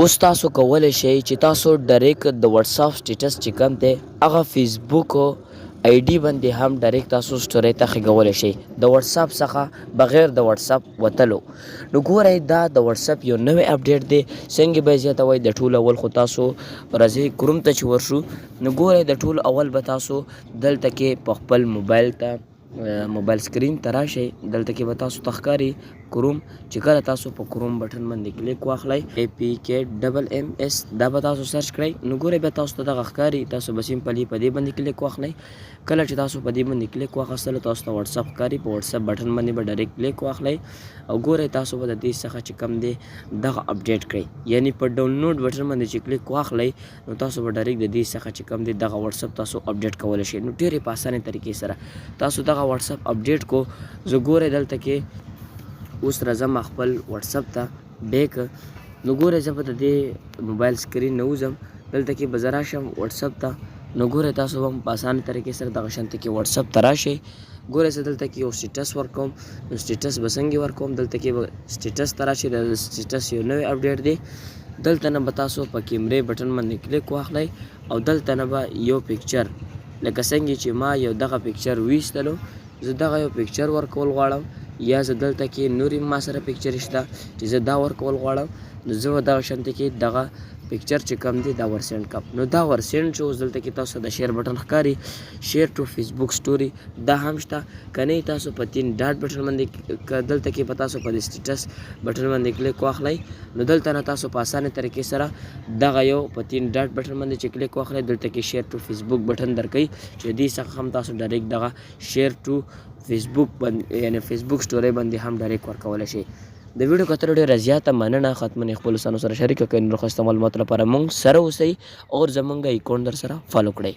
اوس تاسو کولی شئ چې تاسو ډایرکټ د واتساپ سټیټس چې کوم دی هغه فیسبوک آی ډي باندې هم ډایرکټ تاسو سټورۍ ته ښیګولی شئ د واتساپ څخه بغیر د واتساپ وتلو. نو ګورئ دا د واتساپ یو نوی اپډیټ دی. څنګه به یې زیاتوئ د ټولو اول خو تاسو راځئ کروم ته چې ورشو نو ګورئ د ټولو اول به تاسو دلته کې په خپل موبایل ته موبایل سکرین ته راشئ. دلته کې به تاسو ته ښکاري کروم چې کله تاسو په کروم بټن باندې کلیک واخلئ APKMMS دا به تاسو سرچ کړئ نو ګورئ بیا تاسو ته دغه ښکاري. تاسو به سمپلي په دې باندې کلیک واخلئ. کله چې تاسو په دې باندې کلیک واخیستلو تاسو ته واتساپ ښکاري. په واتساپ بټن باندې به ډایرکټ کلیک واخلئ او ګورئ تاسو به د دې څخه چې کوم دی دغه اپډیټ کړئ یعنی په ډاونلوډ بټن باندې چې کلیک واخلئ نو تاسو به ډایرکټ د دې څخه چې کوم دی دغه واتساپ تاسو اپډیټ کولی شئ. نو ډېرې په اسانه طریقې سره تاسو دغه واتساپ اپډیټ کو. زه ګورئ دلته کې اوس راځم خپل واتساپ ته بیک. نو ګورئ زه به د دې موبایل سکرین نه وځم. دلته کې به زه راشم واتساپ ته نو ګورئ تاسو هم په اسانه طریقې سره دغه شانته کې واتساپ ته راشئ. ګورئ زه دلته کې یو سټیټس ورکوم. نو سټیټس به څنګه ورکوم دلته کې به سټیټس ته راشئ. د سټیټس یو نوی اپډیټ دی. دلته نه به تاسو په کیمرې بټن باندې کلیک واخلئ او دلته نه به یو پکچر لکه څنګه چې ما یو دغه پکچر ویستلو زه دغه یو پکچر ورکول غواړم یا زه دلته کې نورې ما سره پکچر شته چې زه دا ورکول غواړم نو زه به دغه شانته کې دغه پکچر چې کوم دی دا ورسینډ کوم. نو دا ورسینډ شو. اوس دلته کې تاسو د شیر بټن ښکاري شیر ټو فیسبوک سټوري دا هم شته. که نه تاسو په 3 ډاټ بټن باندې دلته کې په تاسو په سټیټس بټن باندې کلیک واخلئ نو دلته نه تاسو په اسانه طریقې سره دغه یو په 3 ډاټ بټن باندې چې کلیک واخلئ دلته کې شیر ټو فیسبوک بټن درکوي چې دې څخه هم تاسو ډایرکټ دغه شیر ټو فیسبوک باندې یعنی فیسبوک سټورۍ باندې هم ډایرکټ ورکولی شئ. د ویډیو کتلو ډېره زیاته مننه. حتماً خپلو سانو سره شریکه کړئ. نور ښایسته معلوماتو لپاره موږ سره اوسئ او زموږ اکاونټ در سره فالو کړئ.